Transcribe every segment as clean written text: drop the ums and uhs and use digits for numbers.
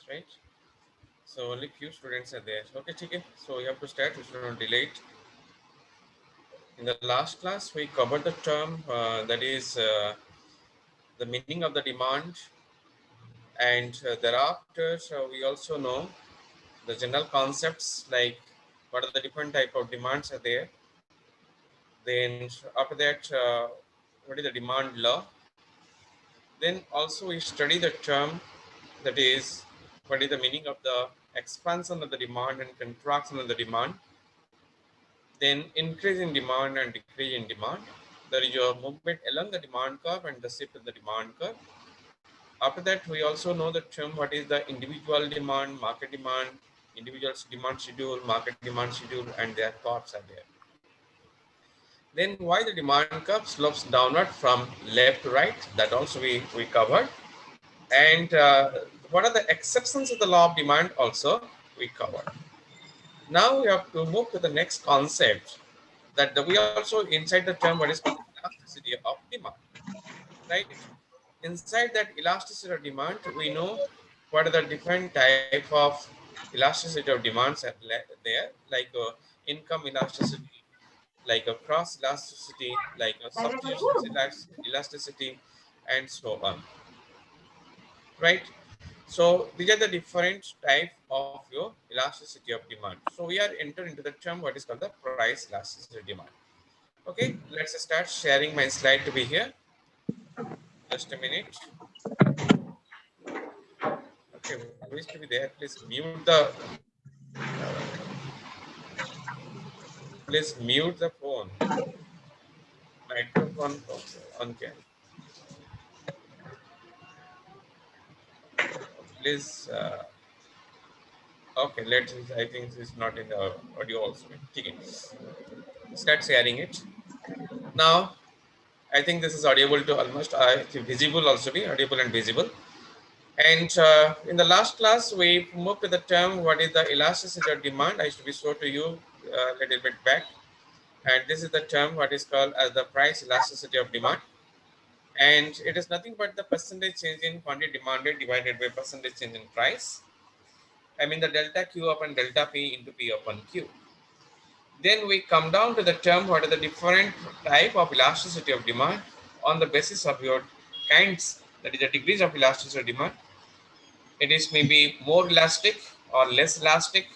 right? So only few students are there. Okay, okay. So you have to start. We should not delay it. In the last class, we covered the term that is the meaning of the demand, and thereafter we also know the general concepts like what are the different type of demands are there. Then after that, what is the demand law? Then also we study the term that is what is the meaning of the expansion of the demand and contraction of the demand. Then increase in demand and decrease in demand. There is your movement along the demand curve and the shift in the demand curve. After that, we also know the term what is the individual demand, market demand, individual's demand schedule, market demand schedule, and their parts are there. Then why the demand curve slopes downward from left to right, that also we covered. And what are the exceptions of the law of demand also we covered. Now we have to move to the next concept that we also inside the term what is called elasticity of demand, right? Inside that elasticity of demand, we know what are the different type of elasticity of demands are there, like income elasticity, like a cross elasticity, like a substitution elasticity, and so on, right? So these are the different type of your elasticity of demand. So we are entering into the term what is called the price elasticity of demand. Okay, let's start sharing my slide to be here. Just a minute. Okay, who is to be there? Please mute the phone. Microphone on cam. Please. Okay, let's. I think it's not in the audio also. Okay. Start sharing it now. I think this is audible to almost. Visible also be audible and visible. And in the last class, we moved to the term what is the elasticity of demand. I used to be show to you a little bit back. And this is the term what is called as the price elasticity of demand. And it is nothing but the percentage change in quantity demanded divided by percentage change in price. I mean the delta Q upon delta P into P upon Q. Then we come down to the term what are the different type of elasticity of demand on the basis of your kinds, that is the degrees of elasticity of demand. It is maybe more elastic or less elastic,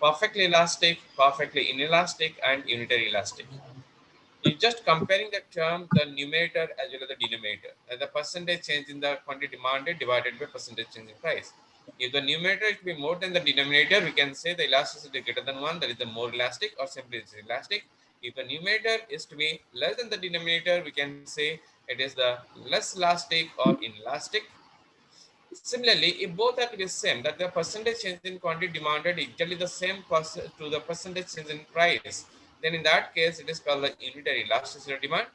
perfectly elastic, perfectly inelastic, and unitary elastic. You're just comparing the term, the numerator as well as the denominator, as the percentage change in the quantity demanded divided by percentage change in price. If the numerator is to be more than the denominator, we can say the elasticity greater than 1, that is the more elastic, or simply it's elastic. If the numerator is to be less than the denominator, we can say it is the less elastic or inelastic. Similarly, if both are to be same, that the percentage change in quantity demanded is exactly the same to the percentage change in price, then in that case, it is called the unitary elasticity of demand.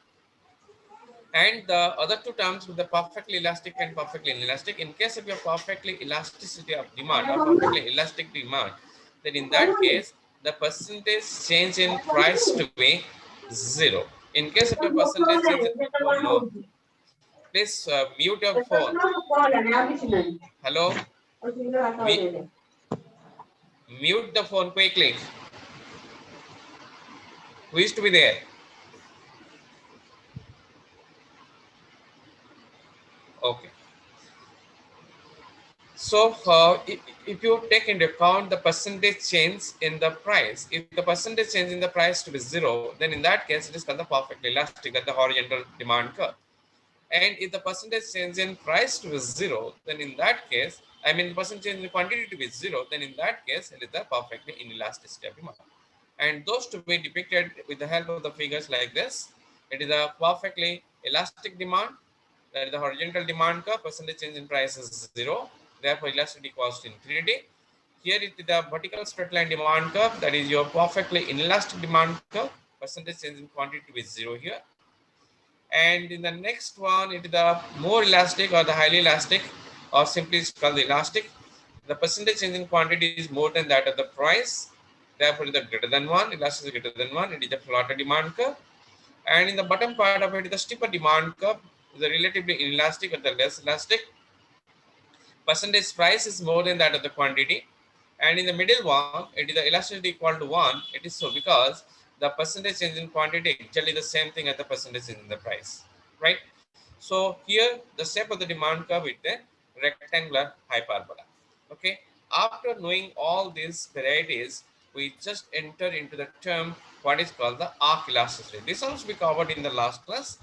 And the other two terms with the perfectly elastic and perfectly inelastic. In case of your perfectly elasticity of demand or perfectly elastic demand, then in that case, the percentage change in price to be 0. In case of your percentage change in, oh no, please mute your phone. Hello, mute the phone quickly. Who is to be there? Okay. So if you take into account the percentage change in the price, if the percentage change in the price to be 0, then in that case it is called the perfectly elastic, that the horizontal demand curve. And if the percentage change in price to be 0, then in that case, I mean percentage change in quantity to be 0, then in that case it is the perfectly inelasticity of demand. And those to be depicted with the help of the figures like this. It is a perfectly elastic demand, that is the horizontal demand curve, percentage change in price is 0, therefore elasticity equals to infinity. Here it is the vertical straight line demand curve, that is your perfectly inelastic demand curve, percentage change in quantity to be 0 here. And in the next one, it is the more elastic or the highly elastic, or simply it's called the elastic. The percentage change in quantity is more than that of the price, therefore it is greater than 1, elasticity greater than 1, it is a flatter demand curve. And in the bottom part of it is the steeper demand curve, the relatively inelastic or the less elastic. percentage price is more than that of the quantity, and in the middle one it is the elasticity equal to 1. It is so because the percentage change in quantity exactly the same thing as the percentage change in the price, right? So here the shape of the demand curve with the rectangular hyperbola. Okay, after knowing all these varieties, we just enter into the term what is called the arc elasticity. This also we covered in the last class.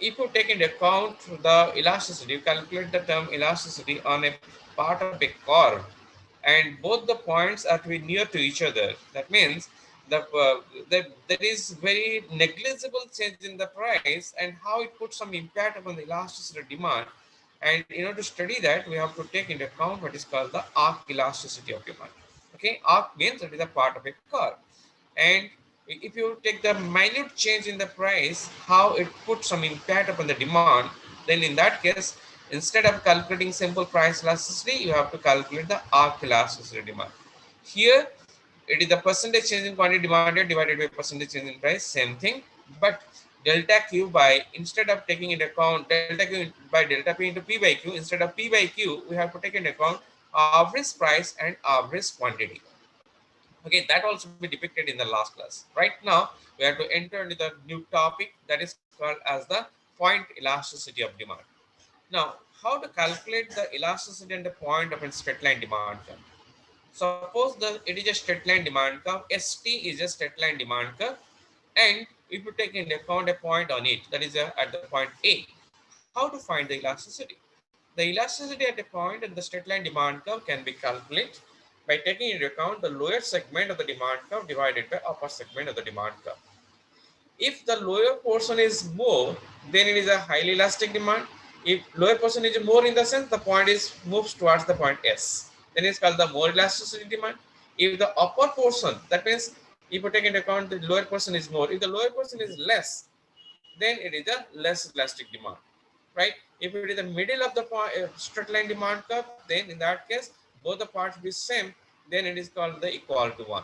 If you take into account the elasticity, you calculate the term elasticity on a part of a curve, and both the points are to be near to each other. That means there is very negligible change in the price and how it puts some impact upon the elasticity of demand. And in order to study that, we have to take into account what is called the arc elasticity of demand. Okay, arc means it is a part of a curve, and if you take the minute change in the price, how it puts some impact upon the demand, then in that case, instead of calculating simple price elasticity, you have to calculate the arc elasticity demand. Here, it is the percentage change in quantity demanded divided by percentage change in price, same thing, but delta q by, instead of taking into account delta q by delta p into p by q, instead of p by q, we have to take into account average price and average quantity. Okay, that also be depicted in the last class. Right now, we have to enter into the new topic that is called as the point elasticity of demand. Now, how to calculate the elasticity and the point of a straight line demand curve? Suppose it is a straight line demand curve, ST is a straight line demand curve, and if you take into account a point on it, that is at the point A, how to find the elasticity? The elasticity at a point in the straight line demand curve can be calculated by taking into account the lower segment of the demand curve divided by upper segment of the demand curve. If the lower portion is more, then it is a highly elastic demand. If lower portion is more in the sense the point is moves towards the point S, then it's called the more elasticity demand. If the upper portion, that means if you take into account the lower portion is more, if the lower portion is less, then it is a less elastic demand, right? If it is the middle of the straight line demand curve, then in that case, both the parts be same, then it is called the equal to 1.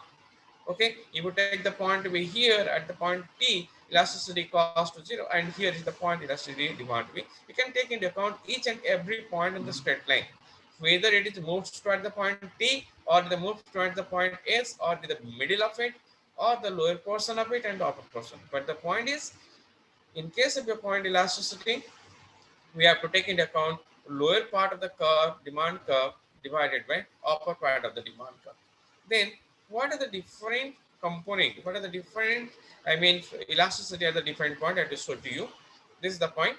Okay, if you take the point to be here at the point T, elasticity equals to 0, and here is the point elasticity demand to be. You can take into account each and every point in the straight line, whether it is moves toward the point T, or the moves toward the point S, or the middle of it, or the lower portion of it and the upper portion. But the point is, in case of your point elasticity, we have to take into account lower part of the curve, demand curve, divided by upper part of the demand curve. Then, what are the different component? What are the different, I mean, elasticity at the different point I have to show to you. This is the point.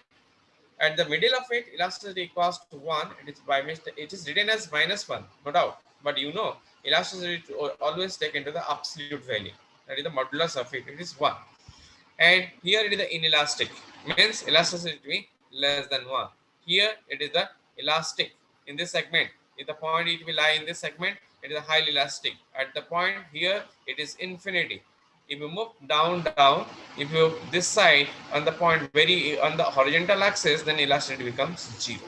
At the middle of it, elasticity equals to 1. It is by mistake. It is written as -1, no doubt. But you know, elasticity always take into the absolute value. That is the modulus of it. It is 1. And here it is the inelastic, means elasticity less than 1. Here it is the elastic in this segment. If the point it will lie in this segment, it is a highly elastic. At the point here, it is infinity. If you move down, if you this side on the point very on the horizontal axis, then elasticity becomes 0,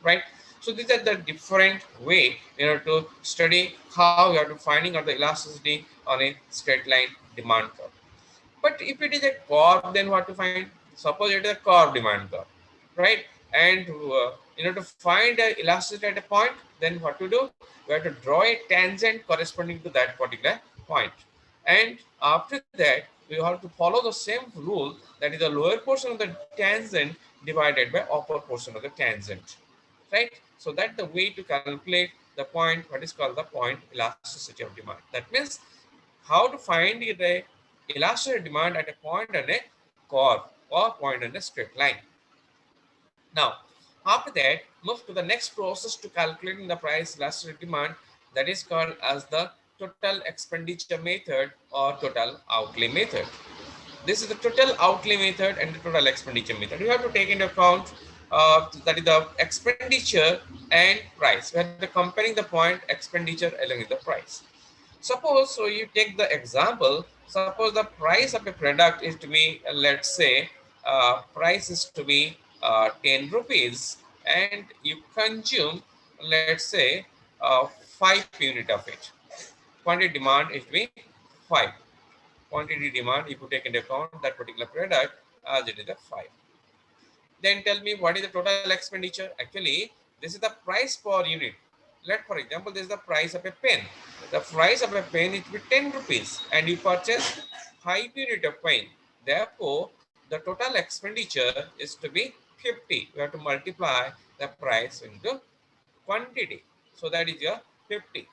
right? So these are the different way in order to study how you are to finding out the elasticity on a straight line demand curve. But if it is a curve, then what to find? Suppose it is a curve demand curve, right? And in order to find the elasticity at a point, then what to do? We have to draw a tangent corresponding to that particular point. And after that, we have to follow the same rule, that is the lower portion of the tangent divided by upper portion of the tangent, right? So that's the way to calculate the point, what is called the point elasticity of demand. That means how to find the elastic demand at a point on a curve or point on a straight line. Now, after that, move to the next process to calculating the price elastic demand, that is called as the total expenditure method or total outlay method. This is the total outlay method and the total expenditure method. You have to take into account that is the expenditure and price. We have to comparing the point expenditure along with the price. Suppose, so you take the example, suppose the price of a product is to be, let's say, price is to be 10 rupees, and you consume, let's say, 5 unit of it. Quantity demand is to be 5. Quantity demand, if you take into account that particular product, as it is a 5. Then tell me what is the total expenditure. Actually, This is the price per unit. Let, for example, this is the price of a pen. The price of a pen is to be 10 rupees and you purchase 5 unit of pen. Therefore, the total expenditure is to be 50. You have to multiply the price into quantity. So that is your 50.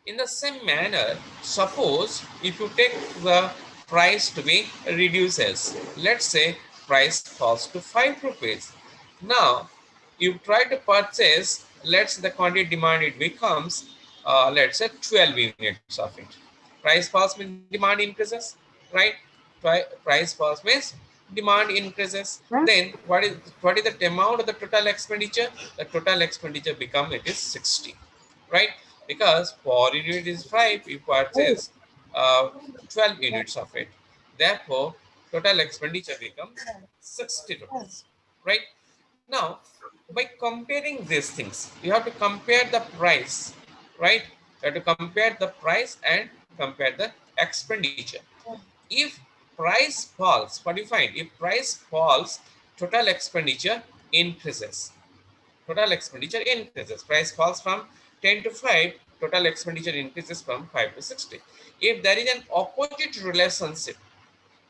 In the same manner, suppose if you take the price to be reduces, let's say price falls to 5 rupees. Now, you try to purchase, let's say the quantity demand it becomes, let's say 12 units of it. Price falls means demand increases, right? Price falls means demand increases. Then what is the amount of the total expenditure? The total expenditure become it is 60, right? Because per unit is 5, you purchase 12 units of it. Therefore, total expenditure becomes 60 rupees, right? Now, by comparing these things, you have to compare the price, right? You have to compare the price and compare the expenditure. If price falls, what do you find? If price falls, total expenditure increases. Total expenditure increases. Price falls from 10 to 5, total expenditure increases from 5 to 60. If there is an opposite relationship,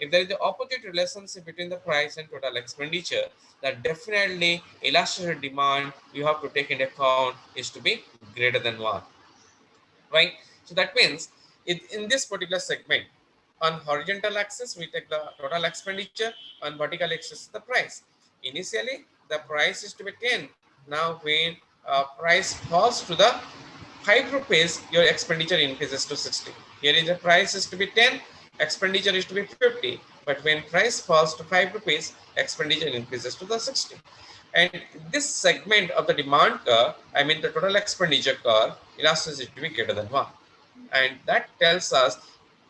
if there is an opposite relationship between the price and total expenditure, that definitely elasticity demand you have to take into account is to be greater than 1, right? So that means in this particular segment, on horizontal axis we take the total expenditure, on vertical axis the price. Initially the price is to be 10. Now when price falls to the 5 rupees, your expenditure increases to 60. Here is the price is to be 10, expenditure is to be 50, but when price falls to 5 rupees, expenditure increases to the 60. And this segment of the demand curve, I mean the total expenditure curve, elasticity to be greater than 1. And that tells us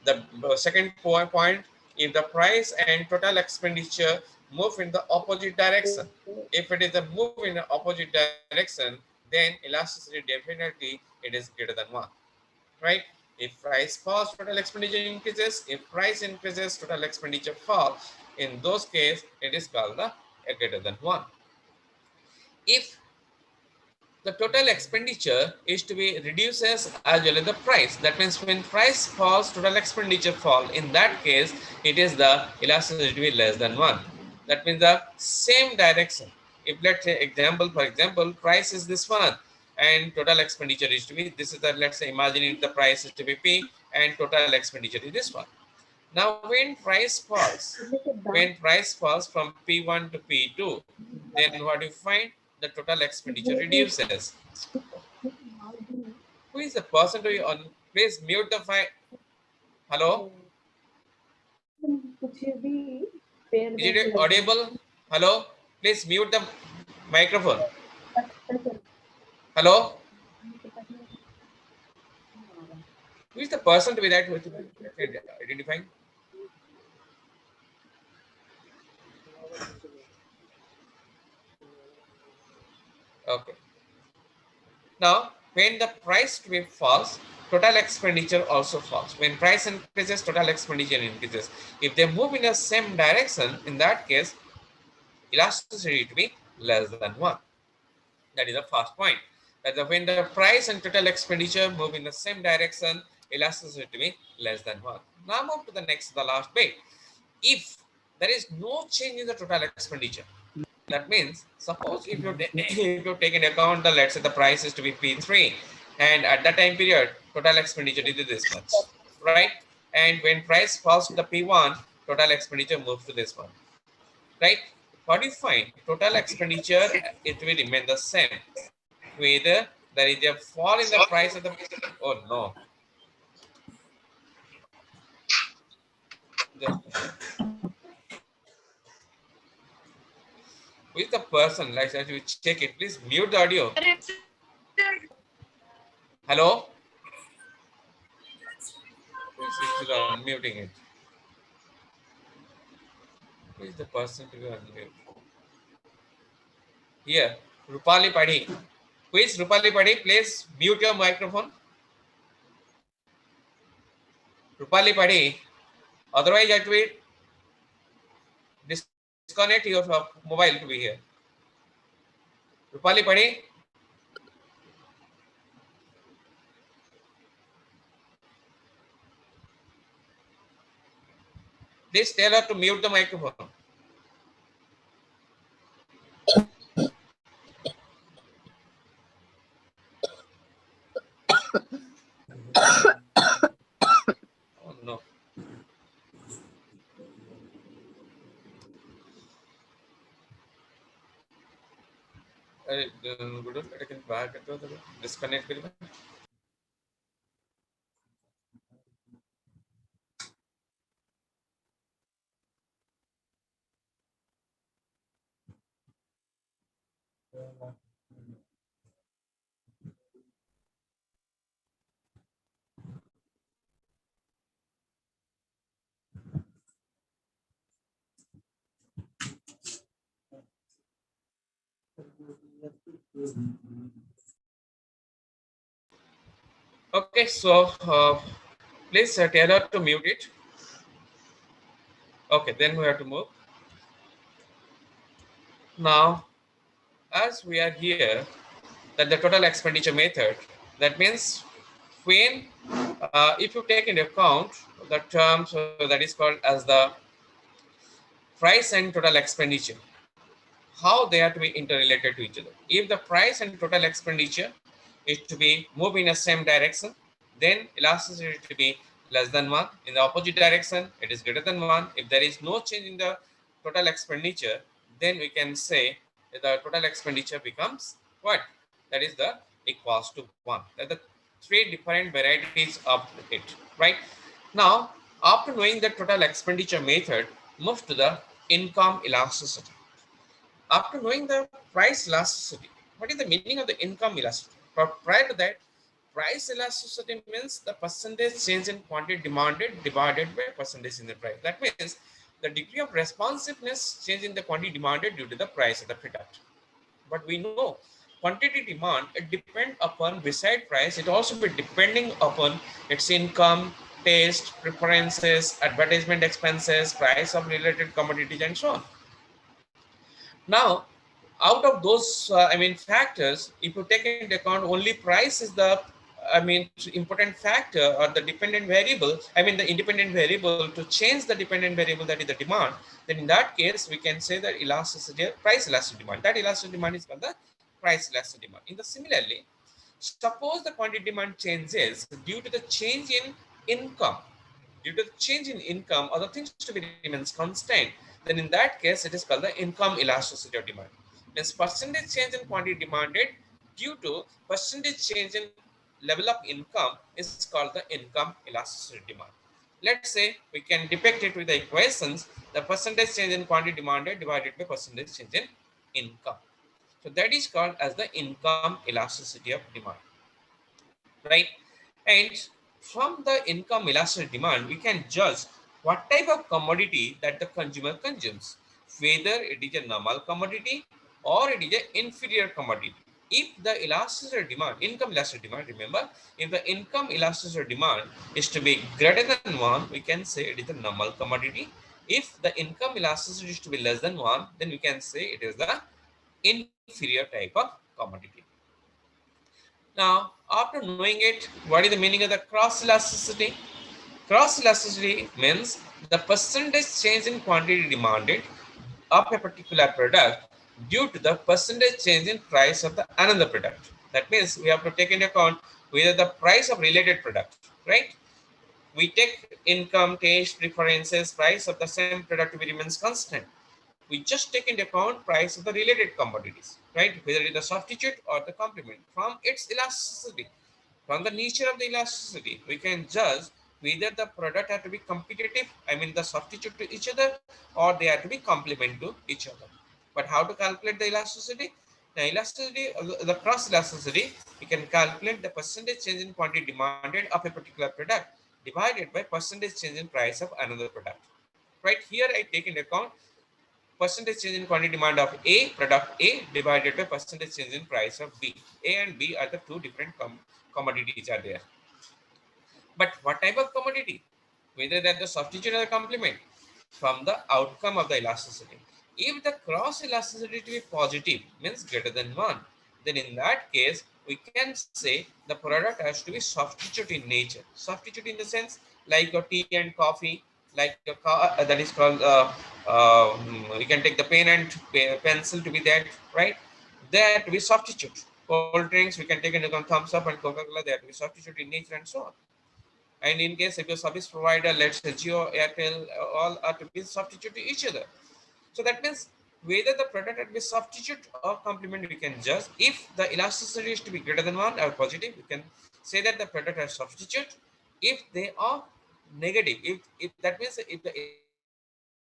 the second point, if the price and total expenditure move in the opposite direction. If it is a move in the opposite direction, then elasticity definitely it is greater than 1, right? If price falls, total expenditure increases. If price increases, total expenditure falls. In those cases, it is called the greater than 1. If the total expenditure is to be reduces as well as the price. That means when price falls, total expenditure fall. In that case, it is the elasticity to be less than 1. That means the same direction. If let's say example, for example, price is this one and total expenditure is to be, this is the, let's say imagining the price is to be P and total expenditure is this one. Now when price falls, when price falls from P1 to P2, then what you find? The total expenditure reduces. Who is the person to be on? Please mute the file. Hello? Is it audible? Hello? Please mute the microphone. Hello? Who is the person to be that with identifying? Okay. Now, when the price to be falls, total expenditure also falls. When price increases, total expenditure increases. If they move in the same direction, in that case, elasticity to be less than 1. That is the first point. That when the price and total expenditure move in the same direction, elasticity to be less than 1. Now move to the next, the last bit. If there is no change in the total expenditure, that means suppose if you if you take into account the, let's say the price is to be P3 and at that time period total expenditure is this much, right? And when price falls to the P1, total expenditure moves to this one, right? What do you find? Total expenditure it will remain the same. Whether there is a fall in the price of the, oh no, just with the person, like as you check it, please mute the audio. Hello? Please unmuting it. Who is the person to be unmute? Here, Rupali Padhi. Who is Rupali Padhi? Please mute your microphone. Rupali Padhi. Otherwise, I will disconnect your mobile to be here. Rupali पढ़ी? Please tell her to mute the microphone. Oh no. Good लेकिन बाहर करते हो तो disconnect करिए. Okay, so please tell her to mute it. Okay, then we have to move. Now, as we are here, that the total expenditure method, that means when, if you take into account the terms that is called as the price and total expenditure, how they are to be interrelated to each other. If the price and total expenditure is to be move in the same direction, then elasticity is to be less than 1. In the opposite direction, it is greater than 1. If there is no change in the total expenditure, then we can say that the total expenditure becomes what? That is the equals to 1. That the three different varieties of it, right? Now, after knowing the total expenditure method, move to the income elasticity. After knowing the price elasticity, what is the meaning of the income elasticity? But prior to that, price elasticity means the percentage change in quantity demanded divided by percentage in the price. That means the degree of responsiveness change in the quantity demanded due to the price of the product. But we know quantity demand, it depends upon beside price, it also be depending upon its income, taste, preferences, advertisement expenses, price of related commodities, and so on. Now, out of those, factors, if you take into account only price is the, important factor or the dependent variable, the independent variable to change the dependent variable, that is the demand, then in that case, we can say that elasticity, price elastic demand, that elastic demand is called the price elastic demand. In the similarly, suppose the quantity demand changes due to the change in income, due to the change in income, other things to be remains constant, then in that case, it is called the income elasticity of demand. Means percentage change in quantity demanded due to percentage change in level of income is called the income elasticity of demand. Let's say we can depict it with the equations, the percentage change in quantity demanded divided by percentage change in income. So that is called as the income elasticity of demand, right? And from the income elastic demand, we can judge what type of commodity that the consumer consumes, whether it is a normal commodity or it is an inferior commodity. If the elasticity demand, income elasticity demand, remember, if the income elasticity demand is to be greater than 1, we can say it is a normal commodity. If the income elasticity is to be less than 1, then we can say it is the inferior type of commodity. Now, after knowing it, what is the meaning of the cross elasticity? Cross elasticity means the percentage change in quantity demanded of a particular product due to the percentage change in price of the another product. That means we have to take into account whether the price of related product, right? We take income, taste, preferences, price of the same product remains constant. We just take into account price of the related commodities, right? Whether it is a substitute or the complement. From its elasticity, from the nature of the elasticity, we can judge whether the product have to be competitive, the substitute to each other, or they have to be complement to each other. But how to calculate the elasticity? The elasticity, the cross elasticity, we can calculate the percentage change in quantity demanded of a particular product divided by percentage change in price of another product. Right here, I take into account percentage change in quantity demand of A, product A, divided by percentage change in price of B. A and B are the two different commodities are there. But what type of commodity? Whether that the substitute or the complement, from the outcome of the elasticity. If the cross elasticity to be positive, means greater than 1, then in that case we can say the product has to be substitute in nature. Substitute in the sense like your tea and coffee, like your car, that is called we can take the pen and pencil to be that, right? That we substitute. Cold drinks we can take into account thumbs up and Coca-Cola, they have to be substitute in nature and so on. And in case if your service provider, let's say Jio, Airtel, all are to be substitute to each other. So that means whether the product will be substitute or complement, we can judge. If the elasticity is to be greater than 1 or positive, we can say that the product has substitute. If they are negative, if that means if the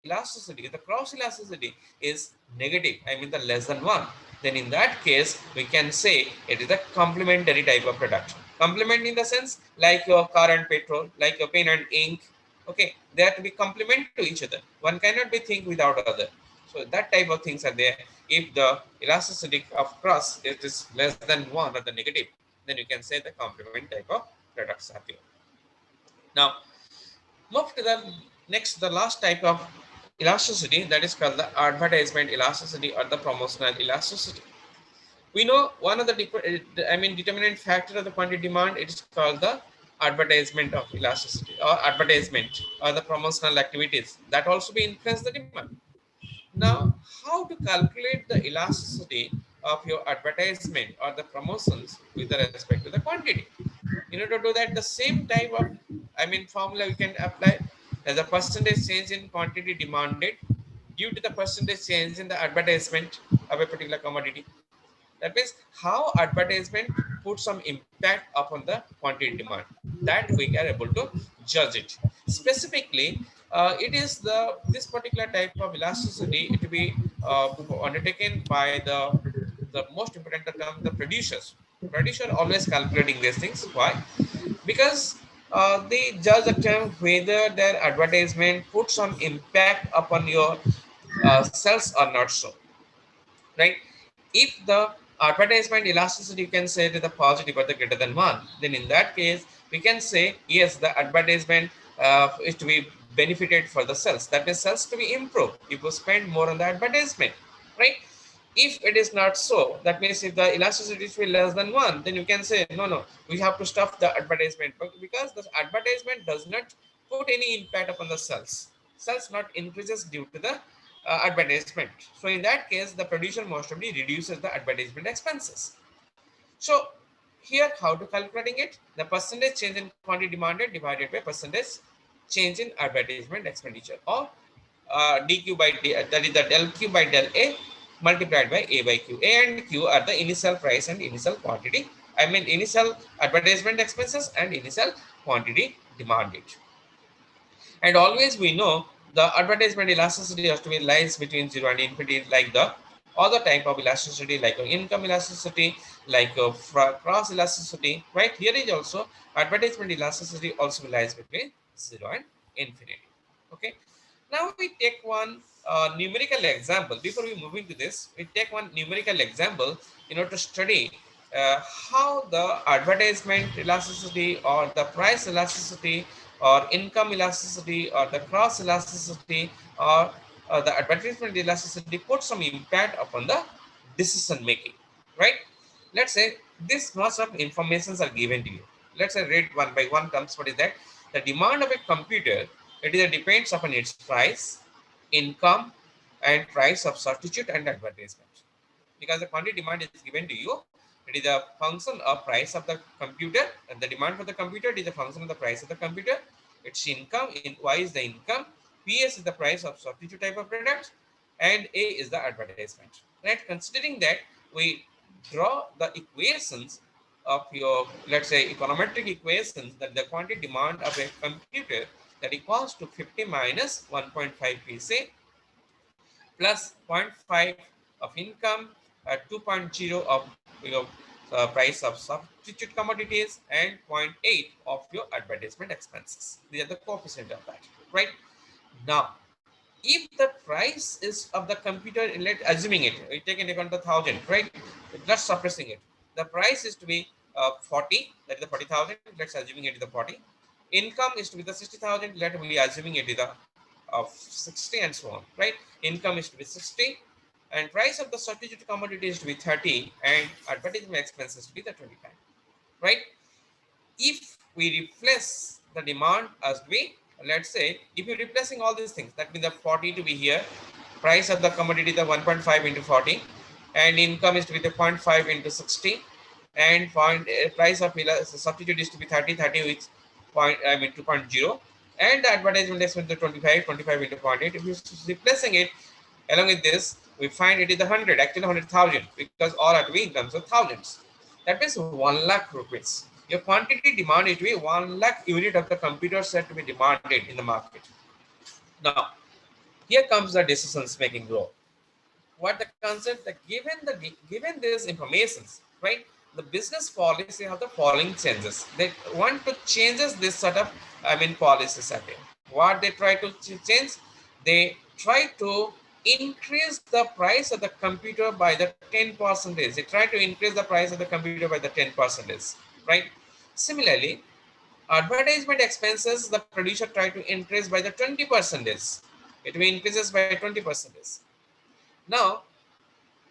elasticity, the cross elasticity is negative, I mean the less than 1, then in that case we can say it is a complementary type of product. Complement in the sense like your car and petrol, like your pen and ink. Okay, they have to be complement to each other. One cannot be think without other. So that type of things are there. If the elasticity of cross is less than 1 or the negative, then you can say the complement type of products are there. Now move to the next, the last type of elasticity, that is called the advertisement elasticity or the promotional elasticity. We know one of the determinant factor of the quantity demand, it is called the advertisement of elasticity or advertisement or the promotional activities that also be influence the demand. Now, how to calculate the elasticity of your advertisement or the promotions with respect to the quantity? In order to do that, the same type of, formula we can apply as a percentage change in quantity demanded due to the percentage change in the advertisement of a particular commodity. That means how advertisement put some impact upon the quantity demand, that we are able to judge it. Specifically, it is this particular type of elasticity, it will be undertaken by the most important term, the producers. Producer always calculating these things. Why? Because they judge the term whether their advertisement put some impact upon your sales or not so, right? If the advertisement elasticity, you can say to the positive or the greater than 1, then in that case we can say yes, the advertisement is to be benefited for the sales, that means sales to be improved, people spend more on the advertisement, right? If it is not so, that means if the elasticity is less than 1, then you can say no, we have to stop the advertisement, because the advertisement does not put any impact upon the sales not increases due to the advertisement. So in that case, the producer most probably reduces the advertisement expenses. So here, how to calculating it? The percentage change in quantity demanded divided by percentage change in advertisement expenditure, or dq by d, that is the del q by del a multiplied by a by q. A and q are the initial price and initial quantity. Initial advertisement expenses and initial quantity demanded. And always we know the advertisement elasticity has to be lies between 0 and infinity, like the other type of elasticity, like income elasticity, like cross elasticity, right? Here is also advertisement elasticity also lies between 0 and infinity. Okay. Now we take one numerical example. Before we move into this, we take one numerical example in order to study how the advertisement elasticity or the price elasticity or income elasticity or the cross elasticity or the advertisement elasticity put some impact upon the decision making, right? Let's say this much of informations are given to you. Let's say read one by one terms. What is that? The demand of a computer, it is depends upon its price, income, and price of substitute and advertisement. Because the quantity demand is given to you, it is a function of price of the computer, and the demand for the computer is a function of the price of the computer. Its income, in y is the income, ps is the price of substitute type of product, and a is the advertisement, right? Considering that, we draw the equations of your, let's say, econometric equations, that the quantity demand of a computer that equals to 50 minus 1.5 pc plus zero point 0.5 of income, 2.0 of your price of substitute commodities, and zero point 0.8 of your advertisement expenses. These are the coefficient of that, right? Now, if the price is of the computer, let assuming it, we take into account the 1,000, right? Just suppressing it. The price is to be 40, that is the 40,000. Let's assuming it is the 40. Income is to be the 60,000. Let we assuming it is the of 60 and so on, right? Income is to be 60 and price of the substitute commodity is to be 30 and advertisement expenses to be the 25, right? If we replace the demand as we, let's say, if you're replacing all these things, that means the 40 to be here, price of the commodity the 1.5 into 40, and income is to be the 0.5 into 60, and price of substitute is to be 30, 30 with point, I mean 2.0, and the advertisement expense the 25, 25 into 0.8. If you're replacing it along with this, we find it is the 100, actually 100,000, because all are to be in terms of thousands. That means 1 lakh rupees. Your quantity demand is to be 1 lakh unit of the computer set to be demanded in the market. Now, here comes the decisions making role. What the concept that given these informations, right? The business policy have the following changes. They want to changes this sort of, I mean, policies are there. What they try to change, they try to increase the price of the computer by the 10 percentage. They try to increase the price of the computer by the 10 percentage, right? Similarly, advertisement expenses, the producer try to increase by the 20 percentage. It will increases by 20 percentage. Now,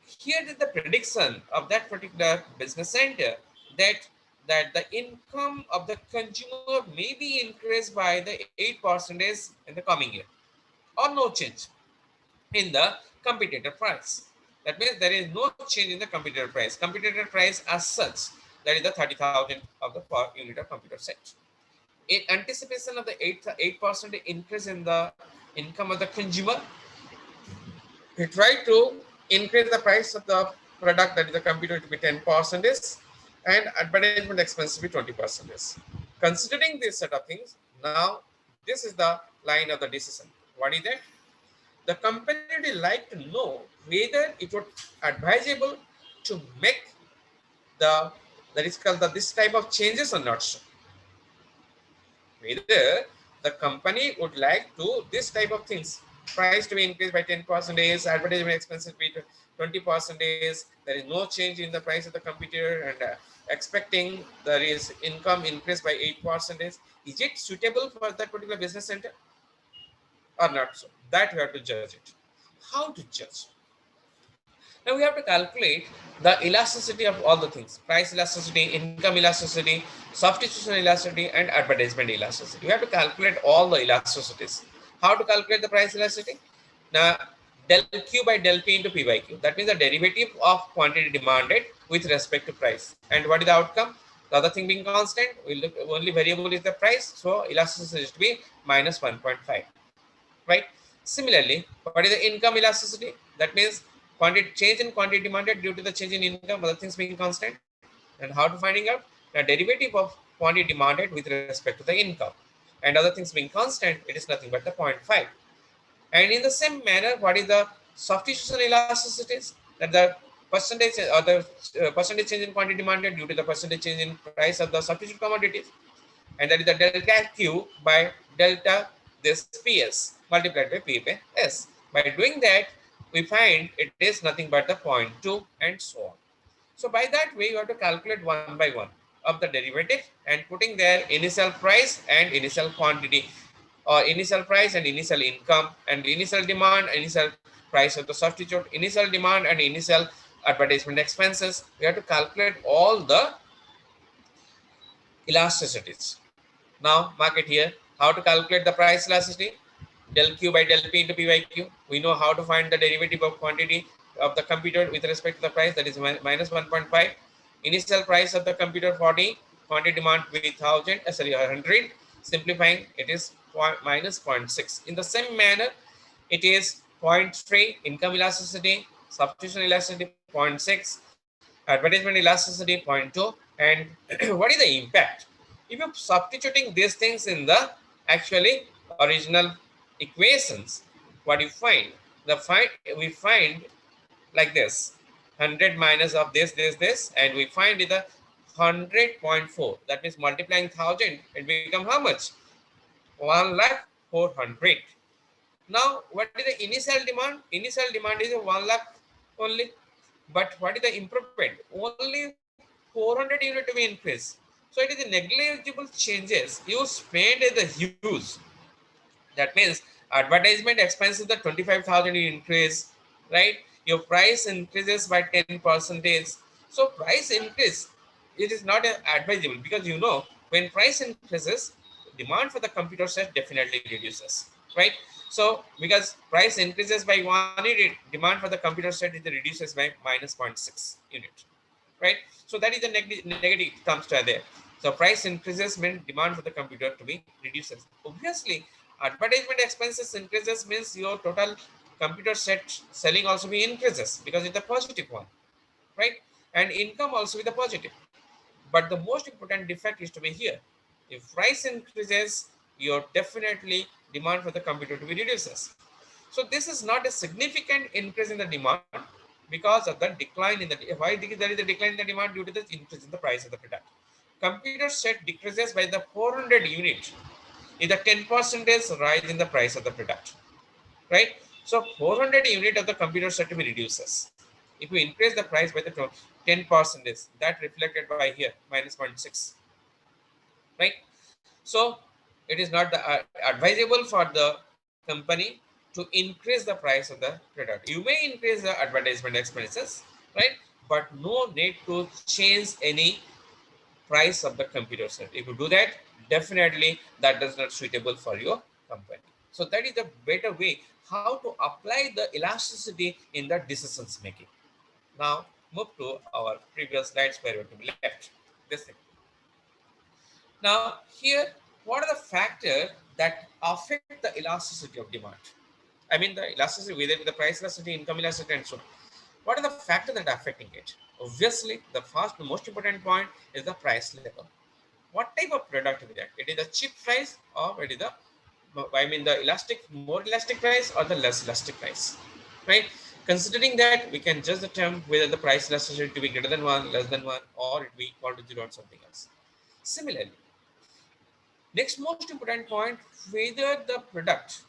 here is the prediction of that particular business center that the income of the consumer may be increased by the 8 percentage in the coming year, or no change in the competitor price. That means there is no change in the competitor price. Competitor price as such, that is the 30,000 of the per unit of computer set. In anticipation of the 8% increase in the income of the consumer, we try to increase the price of the product, that is the computer, to be 10 percentage and advertisement expense to be 20 percentage. Considering this set of things, now this is the line of the decision. What is that? The company would like to know whether it would advisable to make the that is called the this type of changes or not. So whether the company would like to this type of things, price to be increased by 10 percentage, advertisement expenses be 20 percentage, there is no change in the price of the computer, and expecting there is income increased by 8 percentage. Is it suitable for that particular business center or not? So that we have to judge it. How to judge? Now we have to calculate the elasticity of all the things: price elasticity, income elasticity, substitution elasticity, and advertisement elasticity. We have to calculate all the elasticities. How to calculate the price elasticity? Now, del Q by del P into P by Q. That means the derivative of quantity demanded with respect to price. And what is the outcome? The other thing being constant, we look only variable is the price. So elasticity is to be minus 1.5. Right? Similarly, what is the income elasticity? That means quantity change in quantity demanded due to the change in income, other things being constant. And how to finding out? The derivative of quantity demanded with respect to the income, and other things being constant, it is nothing but the 0.5. And in the same manner, what is the substitution elasticities? That the percentage or the percentage change in quantity demanded due to the percentage change in price of the substitute commodities, and that is the delta Q by delta this PS multiplied by P by S. By doing that, we find it is nothing but the 0.2 and so on. So by that way, you have to calculate one by one of the derivative and putting their initial price and initial quantity, or initial price and initial income, and initial demand, initial price of the substitute, initial demand, and initial advertisement expenses. We have to calculate all the elasticities. Now, mark it here. How to calculate the price elasticity? Del Q by del P into P by Q. We know how to find the derivative of quantity of the computer with respect to the price, that is minus 1.5. Initial price of the computer 40, quantity demand with 1000, sorry, 100. Simplifying, it is minus 0.6. In the same manner, it is 0.3 income elasticity, substitution elasticity 0.6, advertisement elasticity 0.2, and what is the impact? If you're substituting these things in the actually original equations, what you find? We find like this: 100 minus of this, and we find it a 100.4. That means multiplying 1000, it become how much? 1 lakh 400. Now, what is the initial demand? Initial demand is 1 lakh only. But what is the improvement? Only 400 unit to be increased. So it is the negligible changes. You spend the huge. That means Advertisement expenses the 25,000 you increase, right? Your price increases by 10 percentage. So price increase, it is not advisable, because when price increases, demand for the computer set definitely reduces, right? So because price increases by 1 unit, demand for the computer set is reduces by minus 0.6 unit, right? So that is the negative terms to there. So price increases mean demand for the computer to be reduces. Obviously, advertisement expenses increases means your total computer set selling also be increases, because it's a positive one, right? And income also with a positive. But the most important defect is to be here. If price increases, your definitely demand for the computer to be reduces. So this is not a significant increase in the demand, because of the decline in the, why there is a decline in the demand? Due to the increase in the price of the product. Computer set decreases by the 400 unit is the 10% rise in the price of the product, right? So 400 unit of the computer set to be reduces. If you increase the price by the 10%, that reflected by here minus 0.6, right? So it is not advisable for the company to increase the price of the product. You may increase the advertisement expenses, right? But no need to change any price of the computer set. If you do that, definitely that does not suitable for your company. So that is the better way how to apply the elasticity in the decisions making. Now move to our previous slides where we have to be left. This thing. Now here, what are the factors that affect the elasticity of demand? I mean the elasticity, whether the price elasticity, income elasticity, and so on. What are the factors that are affecting it? Obviously, the most important point is the price level. What type of product is that? It is a cheap price, or it is the, I mean the more elastic price or the less elastic price, right? Considering that, we can judge the term whether the price elasticity to be greater than one, less than one, or it be equal to zero or something else. Similarly, next most important point, whether the product,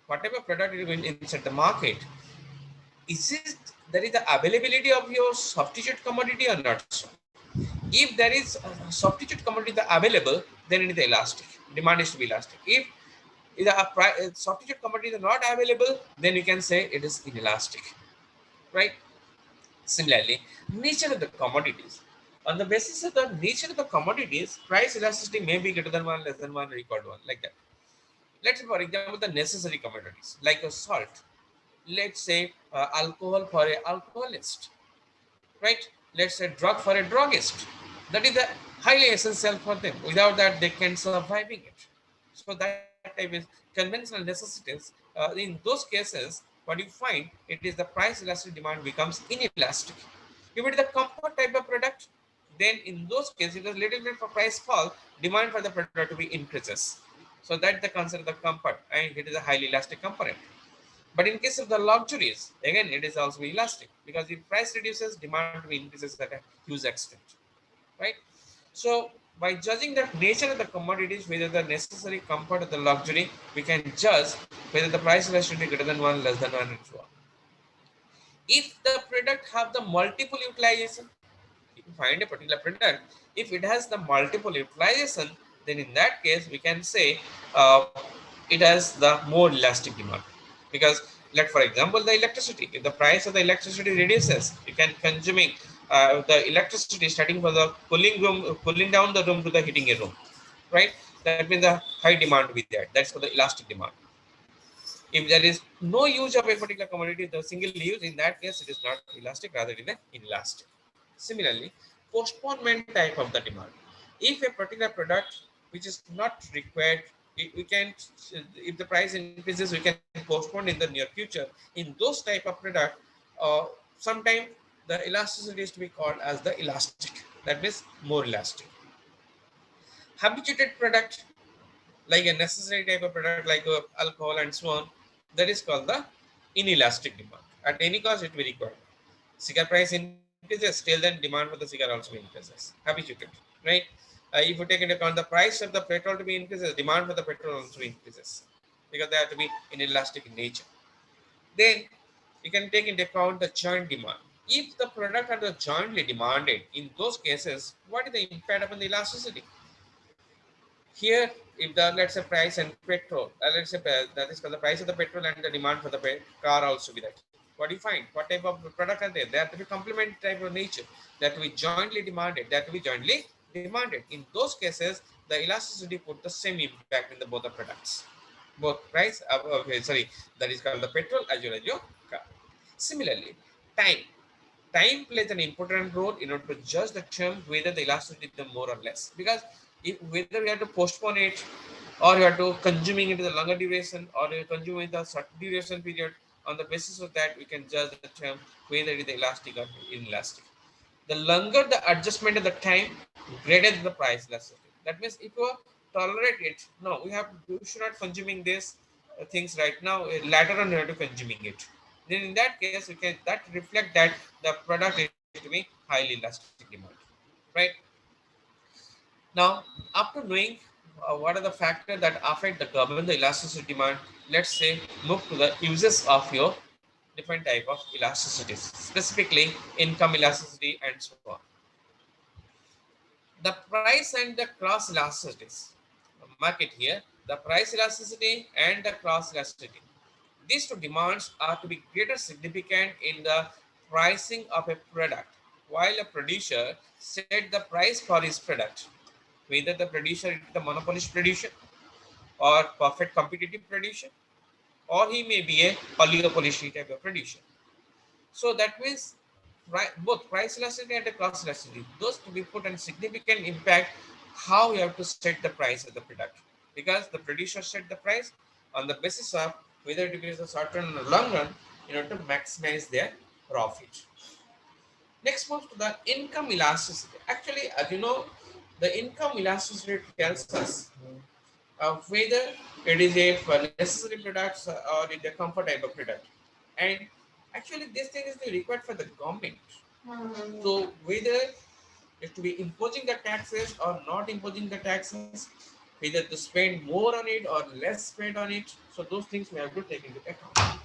whatever product is going inside the market, is it there is the availability of your substitute commodity or not so? If there is a substitute commodity available, then it is elastic. Demand is to be elastic. If the substitute commodity is not available, then you can say it is inelastic, right? Similarly, nature of the commodities. On the basis of the nature of the commodities, price elasticity may be greater than one, less than one, or equal to one, like that. Let's say, for example, the necessary commodities like a salt. Let's say alcohol for a alcoholist, right? Let's say drug for a druggist. That is highly essential for them. Without that, they can surviving it. So that type is conventional necessities. In those cases, what you find, it is the price elastic demand becomes inelastic. If it is the comfort type of product, then in those cases, it is little bit for price fall, demand for the product to be increases. So that the concept of the comfort, and it is a highly elastic component. But in case of the luxuries, again, it is also elastic, because if price reduces, demand increases at a huge extent, right? So by judging the nature of the commodities, whether the necessary comfort of the luxury, we can judge whether the price elasticity greater than one, less than one, and so on. If the product have the multiple utilization, if you find a particular product, if it has the multiple utilization, then in that case we can say it has the more elastic demand. Because let for example the electricity, if the price of the electricity reduces, you can consuming the electricity starting for the cooling room, cooling down the room to the heating a room, right? That means the high demand will be there. That's for the elastic demand. If there is no use of a particular commodity, the single use, in that case, it is not elastic, rather it is inelastic. Similarly, postponement type of the demand. If a particular product which is not required, we can, if the price increases, we can postpone in the near future. In those type of product, sometimes the elasticity is to be called as the elastic. That means more elastic. Habituated product, like a necessary type of product like alcohol and so on, that is called the inelastic demand. At any cost, it will be required. Cigar price increases, still then demand for the cigar also increases. Habituated, right? If you take into account the price of the petrol to be increases, demand for the petrol also increases, because they have to be inelastic in nature. Then you can take into account the joint demand. If the product are jointly demanded, in those cases, what is the impact upon the elasticity? Here, if the let's say price and petrol, let's say that is called the price of the petrol and the demand for the car also be that. What do you find? What type of product are there? They have to be complement type of nature that we jointly demanded. That we jointly demanded. In those cases, the elasticity put the same impact in the both the products, both price. Okay, sorry, that is called the petrol as well as your car. Similarly, time. Time plays an important role in order to judge the term whether the elasticity is more or less. Because if whether we have to postpone it or you have to consuming it in the longer duration or you consume it the short duration period, on the basis of that we can judge the term whether it is elastic or inelastic. The longer the adjustment of the time, greater the price elasticity. That means if you tolerate it, no, we should not consuming this things right now. Later on, you have to consuming it. Then in that case, we can that reflect that the product is to be highly elastic demand, right? Now, after knowing what are the factors that affect the government the elasticity demand, let's say move to the uses of your different type of elasticities, specifically income elasticity and so on. The price and the cross elasticities. Mark it here. The price elasticity and the cross elasticity. These two demands are to be greater significant in the pricing of a product, while a producer set the price for his product. Whether the producer is the monopolist producer or perfect competitive producer, or he may be a oligopolistic type of producer. So that means both price elasticity and the cross elasticity, those to be put on significant impact how you have to set the price of the product. Because the producer set the price on the basis of whether it is a short run or long run in order to maximize their profit. Next moves to the income elasticity. Actually, as you know, the income elasticity tells us whether it is a for necessary products or it is a comfort type of product. And actually, this thing is required for the government. So whether it to be imposing the taxes or not imposing the taxes, whether to spend more on it or less spend on it. So those things we have to take into account.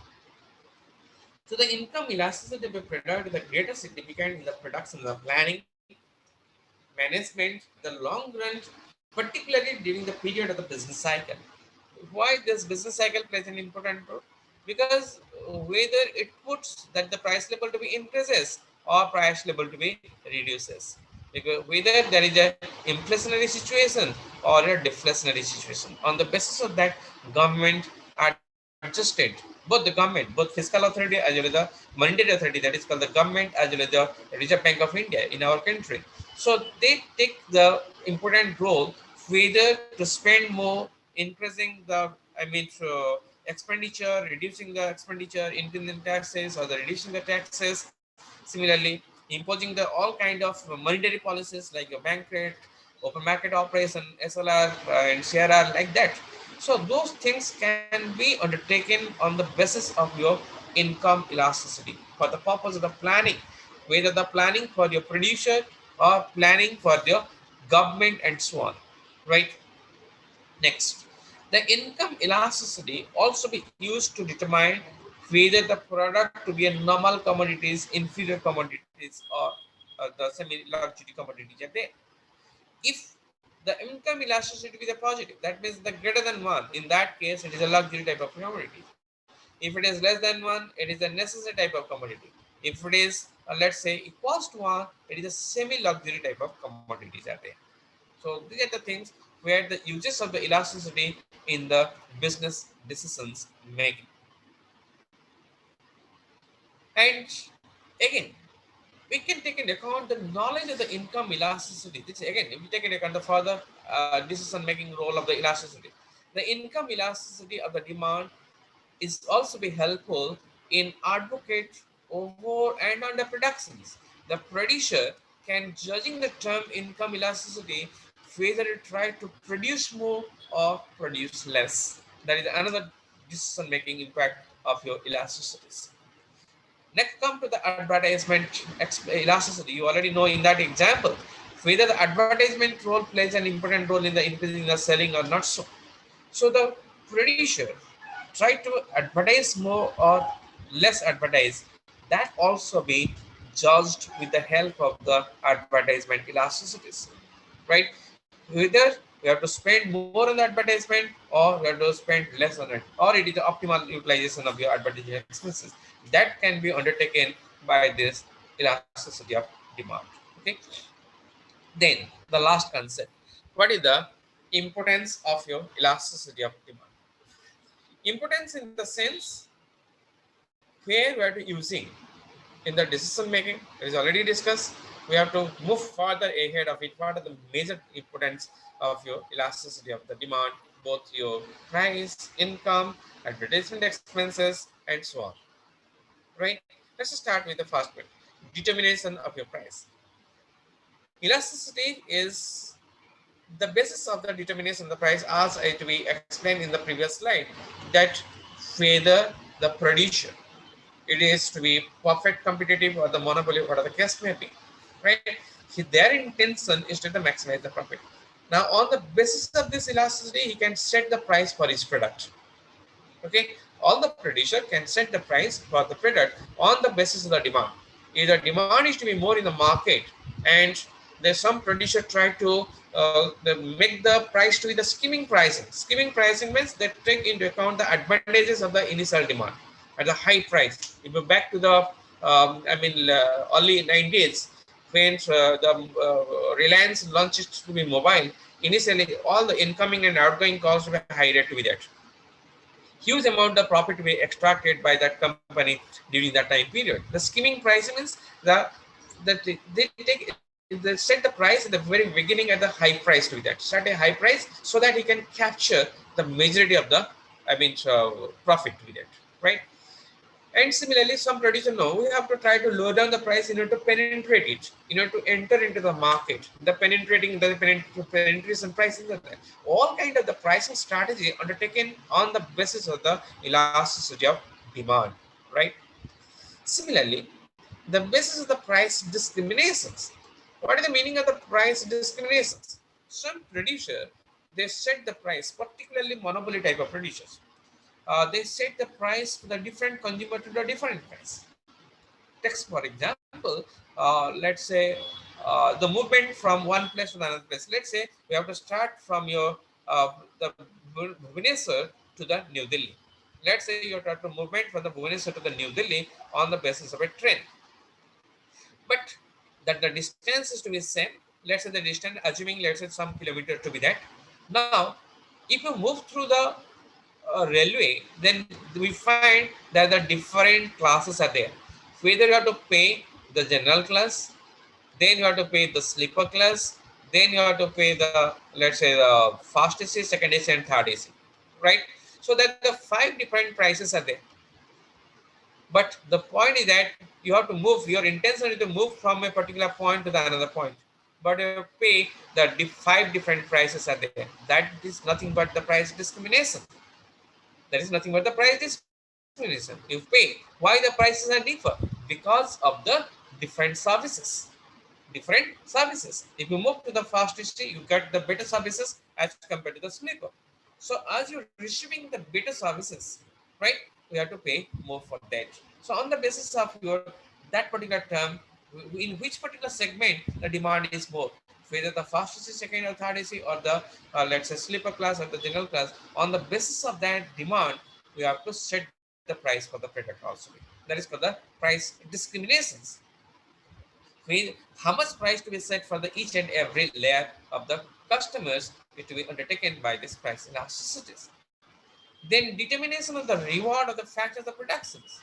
So the income elasticity of a product is the greatest significant in the production, the planning, management, the long run, particularly during the period of the business cycle. Why this business cycle plays an important role? Because whether it puts that the price level to be increases or price level to be reduces, because whether there is a inflationary situation or a deflationary situation, on the basis of that government adjusted, both the government, both fiscal authority as well as the monetary authority, that is called the government as well as the Reserve Bank of India in our country. So they take the important role whether to spend more, increasing the expenditure, reducing the expenditure, increasing taxes or the reducing the taxes. Similarly, imposing the all kind of monetary policies like your bank rate, open market operation, SLR and CRR like that. So those things can be undertaken on the basis of your income elasticity for the purpose of the planning, whether the planning for your producer or planning for your government and so on, right? Next, the income elasticity also be used to determine whether the product to be a normal commodities, inferior commodities, or the semi-luxury commodities are there. If the income elasticity be the positive, that means the greater than one, in that case it is a luxury type of commodity. If it is less than one, it is a necessary type of commodity. If it is let's say equals to one, it is a semi-luxury type of commodities are there. So these are the things where the uses of the elasticity in the business decisions making. And again, we can take into account the knowledge of the income elasticity. This again, if we take into account the further decision making role of the elasticity, the income elasticity of the demand is also be helpful in advocate over and under productions. The producer can judging the term income elasticity whether it try to produce more or produce less. That is another decision making impact of your elasticities. Next come to the advertisement elasticity. You already know in that example whether the advertisement role plays an important role in the increasing the selling or not so. So the producer try to advertise more or less advertise, that also be judged with the help of the advertisement elasticities, right? Whether We have to spend more on the advertisement, or we have to spend less on it, or it is the optimal utilization of your advertising expenses. That can be undertaken by this elasticity of demand. Okay. Then the last concept. What is the importance of your elasticity of demand? Importance in the sense where we are using in the decision making. It is already discussed. We have to move further ahead of it. What are the major importance of your elasticity of the demand, both your price, income, advertisement expenses, and so on. Right? Let's start with the first one: determination of your price. Elasticity is the basis of the determination of the price, as we explained in the previous slide, that whether the producer, it is to be perfect competitive or the monopoly, whatever the case may be, right? Their intention is to maximize the profit. Now, on the basis of this elasticity, he can set the price for his product. Okay, all the producer can set the price for the product on the basis of the demand. If the demand is to be more in the market, and there's some producer try to make the price to be the skimming pricing. Skimming pricing means they take into account the advantages of the initial demand at the high price. If you back to the early 90s, when Reliance launched it to be mobile, initially all the incoming and outgoing calls were high rate to be that. Huge amount of profit to be extracted by that company during that time period. The skimming price means they set the price at the very beginning at the high price to be that. Set a high price so that he can capture the majority of the profit to be that, right? And similarly, some producer know we have to try to lower down the price in order to penetrate it, in order to enter into the market. The penetration pricing, all kind of the pricing strategy undertaken on the basis of the elasticity of demand, right? Similarly, the basis of the price discriminations. What is the meaning of the price discriminations? Some producer, they set the price, particularly monopoly type of producers. They set the price for the different consumer to the different price. Text, for example, let's say the movement from one place to another place. Let's say we have to start from your the Bhubaneswar to the New Delhi. Let's say you have to movement from the Bhubaneswar to the New Delhi on the basis of a train, but that the distance is to be same. Let's say the distance, assuming let's say some kilometer to be that. Now, if you move through the railway, then we find that the different classes are there. Whether you have to pay the general class, then you have to pay the sleeper class, then you have to pay the, let's say, the first AC, second AC, and third AC, right? So that the five different prices are there. But the point is that you have to move, your intention is to move from a particular point to the another point, but you pay the five different prices are there. That is nothing but the price discrimination. That is nothing but the price discrimination. You pay. Why the prices are differ? Because of the different services. Different services. If you move to the fast AC, you get the better services as compared to the sleeper. So as you're receiving the better services, right, you have to pay more for that. So on the basis of your that particular term, in which particular segment the demand is more, whether the first AC, second or third AC, or the let's say sleeper class or the general class, on the basis of that demand, we have to set the price for the product also. That is for the price discriminations. How much price to be set for the each and every layer of the customers is to be undertaken by this price elasticities. Then determination of the reward of the factors of productions.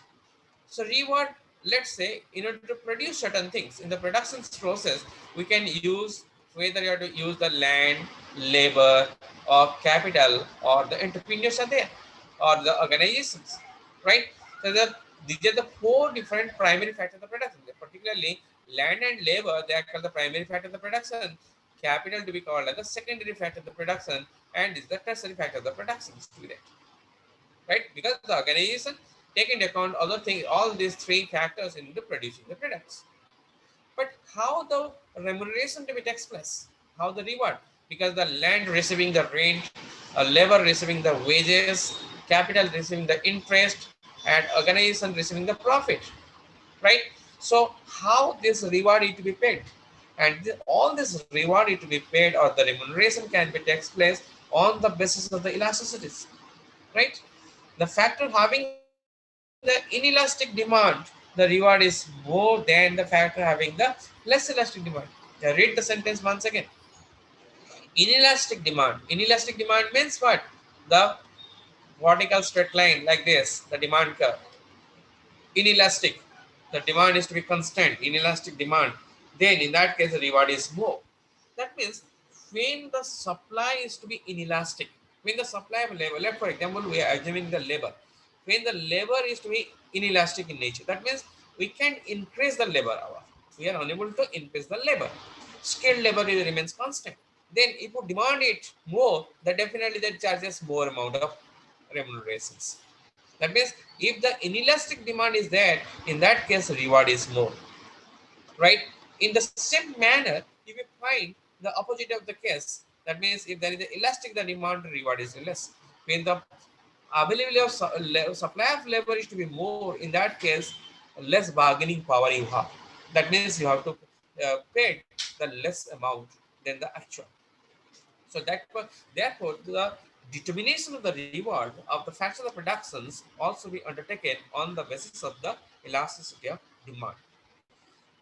So reward, let's say, in order to produce certain things in the production process, we can use, whether you have to use the land, labor, or capital, or the entrepreneurs are there, or the organizations, right? So these are the four different primary factors of production. Particularly, land and labor, they are called the primary factor of the production. Capital to be called as the secondary factor of the production, and is the tertiary factor of the production to be that, right? Because the organization take into account other things, all these three factors into producing the products. But how the remuneration to be takes place? How the reward? Because the land receiving the rent, labor receiving the wages, capital receiving the interest, and organization receiving the profit, right? So how this reward is to be paid? and all this reward is to be paid, or the remuneration can be takes place on the basis of the elasticities, right? The factor having the inelastic demand, the reward is more than the factor having the less elastic demand. Read the sentence once again. Inelastic demand means what? The vertical straight line like this, the demand curve. Inelastic, the demand is to be constant, inelastic demand, then in that case the reward is more. That means when the supply is to be inelastic, when the supply of labor, like for example we are assuming the labor, when the labor is to be inelastic in nature, that means we can increase the labor hour, we are unable to increase the labor, skilled labor remains constant. Then if you demand it more, then definitely that charges more amount of remunerations. That means if the inelastic demand is there, in that case reward is more, right? In the same manner, if you find the opposite of the case, that means if there is an elastic, the demand reward is less. When the availability of supply of labor is to be more, in that case less bargaining power you have. That means you have to pay the less amount than the actual. So therefore, the determination of the reward of the factors of productions also be undertaken on the basis of the elasticity of demand.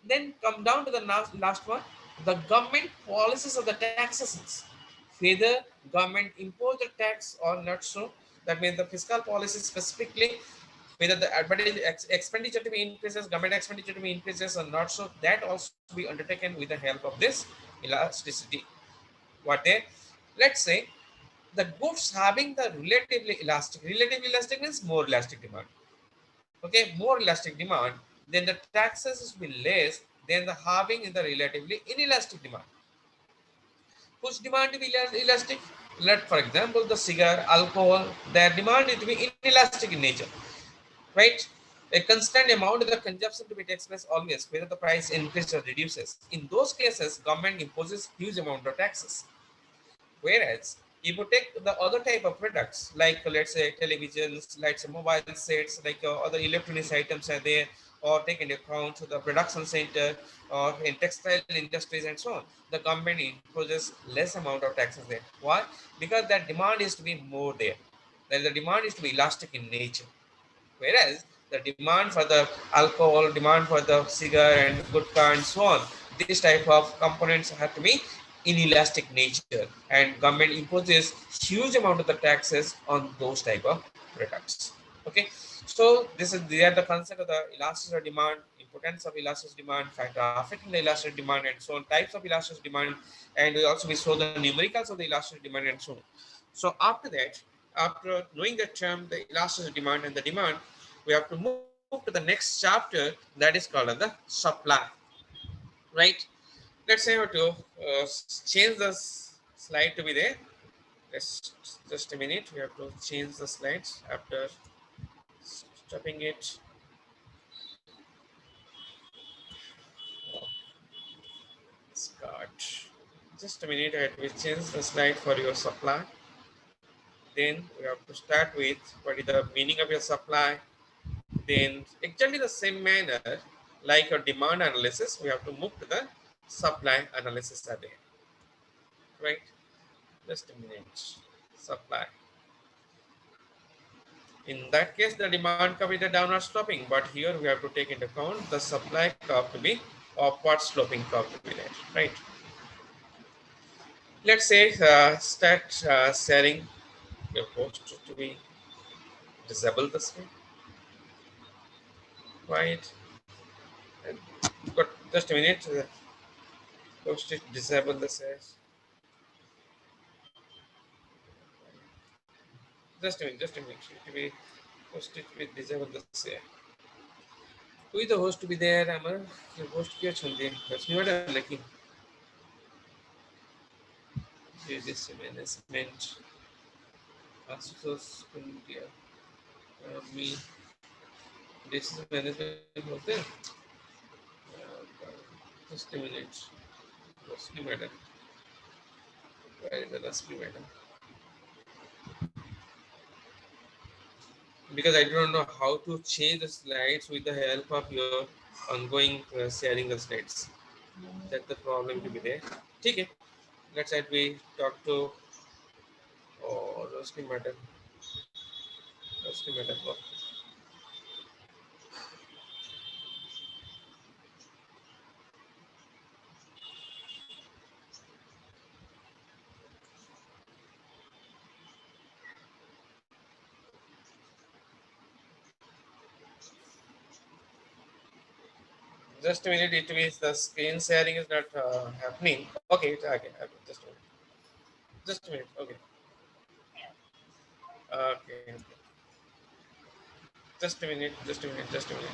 Then come down to the last one, the government policies of the taxations. Whether government impose the tax or not so, that means the fiscal policy specifically, whether the expenditure to be increases, government expenditure to be increases or not so, that also be undertaken with the help of this elasticity. What they, let's say the goods having the relatively elastic means more elastic demand, okay, more elastic demand, then the taxes will be less than the having in the relatively inelastic demand. Whose demand to be elastic? Let for example the cigar, alcohol, their demand is to be inelastic in nature, right? A constant amount of the consumption to be takes place always, whether the price increases or reduces. In those cases, government imposes huge amount of taxes. Whereas if you take the other type of products, like let's say televisions, let's say mobile sets, like other electronics items are there, or take into account the production center or in textile industries and so on, the government imposes less amount of taxes there. Why? Because that demand is to be more there. Then the demand is to be elastic in nature. Whereas the demand for the alcohol, demand for the cigar and gutka and so on, this type of components have to be inelastic nature, and government imposes huge amount of the taxes on those type of products. Okay, so this is they are the concept of the elasticity of demand, importance of elasticity demand, factor affecting the elasticity demand, and so on, types of elasticity demand, and we show the numericals of the elasticity demand and so on. So after that, after knowing the term, the elasticity demand and the demand, we have to move to the next chapter, that is called as the supply, right? Let's say we have to change this slide to be there. Let's just a minute. We have to change the slides after stopping it. Scott. Just a minute. I have to change the slide for your supply. Then we have to start with what is the meaning of your supply. Then exactly the same manner like your demand analysis, we have to move to the supply analysis again, right? Just a minute. Supply. In that case, the demand curve is the downward sloping, but here we have to take into account the supply curve to be upward sloping curve to be there, right? Let's say start sharing your post to be disable this way, right? But just a minute, post it disable this as. Just a minute. To be post it with disable this here. Who is the host to be there? Amar, the host ki achandi. Rashmi madam like this management. Asutos India. Me. This is management होते हैं. Just a minute. Rashmi madam. Where is the Rashmi madam? Because I don't know how to change the slides with the help of your ongoing sharing the slides. that the problem to be there. Okay, let's say we talk to Roshni Madam. Roshni Madam. Just a minute, it means the screen sharing is not happening. Okay, it's okay. Just a minute. Just a minute. Okay. Okay. Just a minute. Just a minute. Just a minute.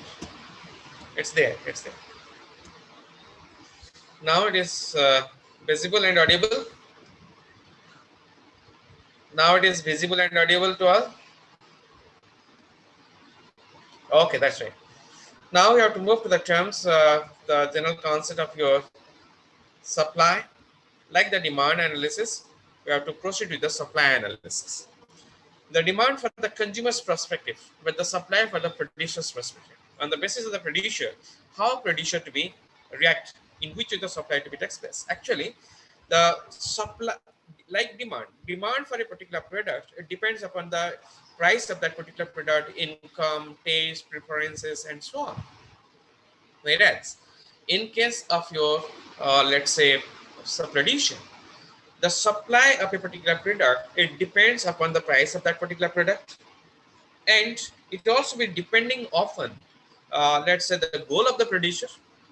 It's there. It's there. Now it is visible and audible. Now it is visible and audible to all. Okay, that's right. Now we have to move to the terms, the general concept of your supply. Like the demand analysis, we have to proceed with the supply analysis. The demand for the consumer's perspective, but the supply for the producer's perspective. On the basis of the producer, how producer to be react, in which of the supply to be takes place. Actually, the supply, like demand for a particular product, it depends upon the price of that particular product, income, taste, preferences, and so on. Whereas, in case of your, let's say, producer, the supply of a particular product, it depends upon the price of that particular product, and it also be depending often, let's say, the goal of the producer.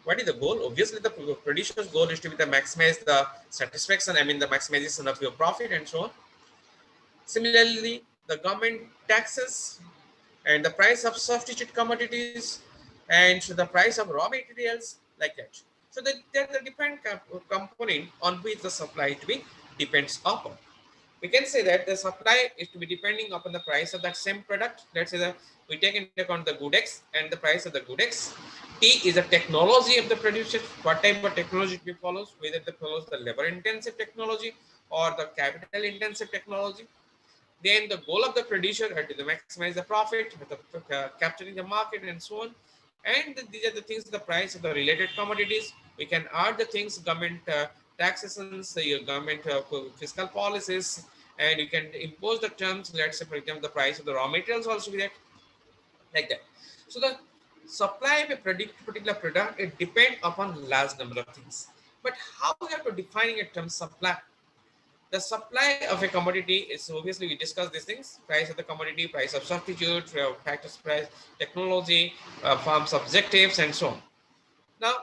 What is the goal? Obviously the producer's goal is to be the maximize the satisfaction, I mean the maximization of your profit and so on. Similarly, the government taxes and the price of substitute commodities and the price of raw materials, like that. So they're the different component on which the supply to be depends upon. We can say that the supply is to be depending upon the price of that same product. Let's say that we take into account the good X and the price of the good X. T is the technology of the producer, what type of technology it follows, whether it follows the labor intensive technology or the capital intensive technology. Then the goal of the producer are to maximize the profit, capturing the market and so on. And these are the things, the price of the related commodities. We can add the things, government taxations, your government fiscal policies, and you can impose the terms. Let's say, for example, the price of the raw materials also be that, like that. So the supply of a particular product, it depends upon large number of things. But how we have to define a term supply? The supply of a commodity is, obviously we discuss these things: price of the commodity, price of substitute, factors, price, technology, farm's objectives, and so on. Now,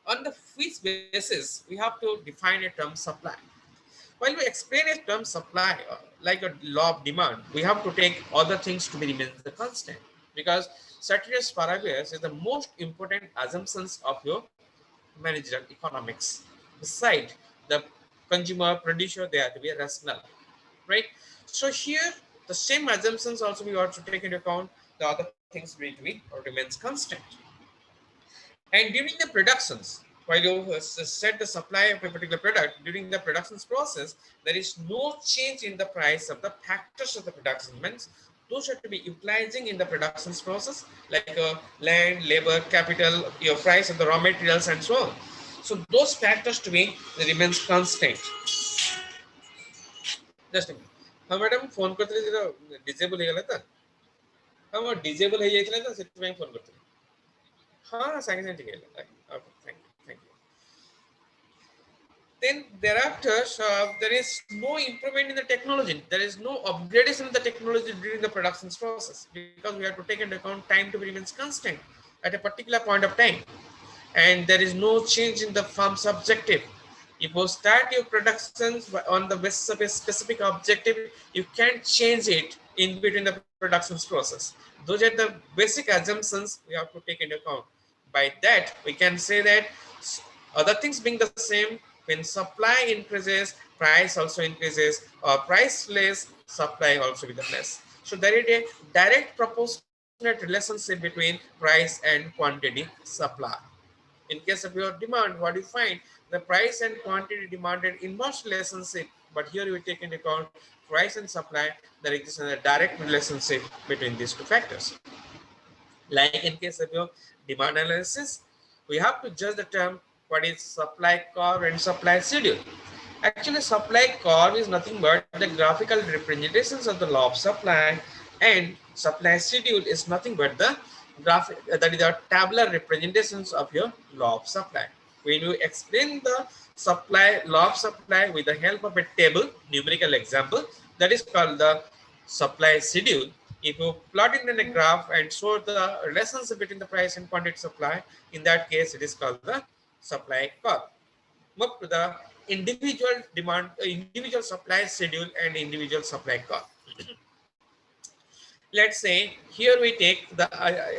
on the which basis we have to define a term supply? While we explain a term supply, like a law of demand, we have to take other things to be remain the constant, because ceteris paribus is the most important assumptions of your managerial economics. Beside the consumer, producer, they have to be rational, right? So here, the same assumptions also we have to take into account. The other things need to be or remains constant. And during the productions, while you set the supply of a particular product, during the productions process, there is no change in the price of the factors of the production. Means those are to be utilizing in the productions process, like land, labor, capital, your price of the raw materials, and so on. So those factors to be remains constant. Just a minute. हाँ madam phone करते जरा disable हो गला था हाँ वो disable हो जाइए ना ସେଥିପାଇଁ फोन करते हाँ साଙ୍ଗେ साଙ୍ଗେ ठीक है okay thank you. Then thereafter, there is no improvement in the technology. There is no upgradation of the technology during the production process, because we have to take into account time to be remains constant at a particular point of time, and there is no change in the farm's objective. If you start your productions on the basis of a specific objective, you can't change it in between the productions process. Those are the basic assumptions we have to take into account. By that, we can say that other things being the same, when supply increases, price also increases, or price less, supply also be the less. So there is a direct proportionate relationship between price and quantity supply. In case of your demand, what you find, the price and quantity demanded inverse relationship, but here we take into account price and supply. There exists a direct relationship between these two factors. Like in case of your demand analysis, we have to judge the term what is supply curve and supply schedule. Actually, supply curve is nothing but the graphical representations of the law of supply, and supply schedule is nothing but the graphic that is the tabular representations of your law of supply. When you explain the supply law of supply with the help of a table, numerical example, that is called the supply schedule. If you plot it in a graph and show the relationship between the price and quantity supply, in that case, it is called the supply curve. Move to the individual demand, individual supply schedule and individual supply curve. Let's say here we take the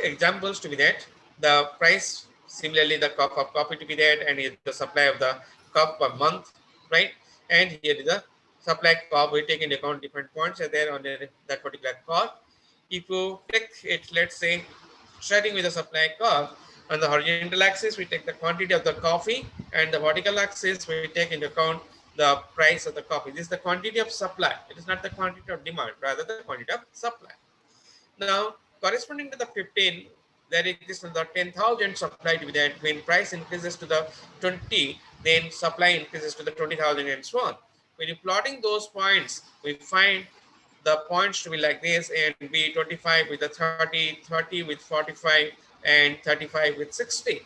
examples to be that the price, similarly the cup of coffee to be that, and the supply of the cup per month, right? And here is the supply curve. We take into account different points are there on that particular curve. If you take it, let's say, starting with the supply curve, on the horizontal axis we take the quantity of the coffee, and the vertical axis we take into account the price of the coffee. This is the quantity of supply. It is not the quantity of demand, rather the quantity of supply. Now, corresponding to the 15, there is the 10,000 supply to be that. When price increases to the 20, then supply increases to the 20,000 and so on. When you plotting those points, we find the points to be like this, and be 25 with the 30, 30 with 45, and 35 with 60.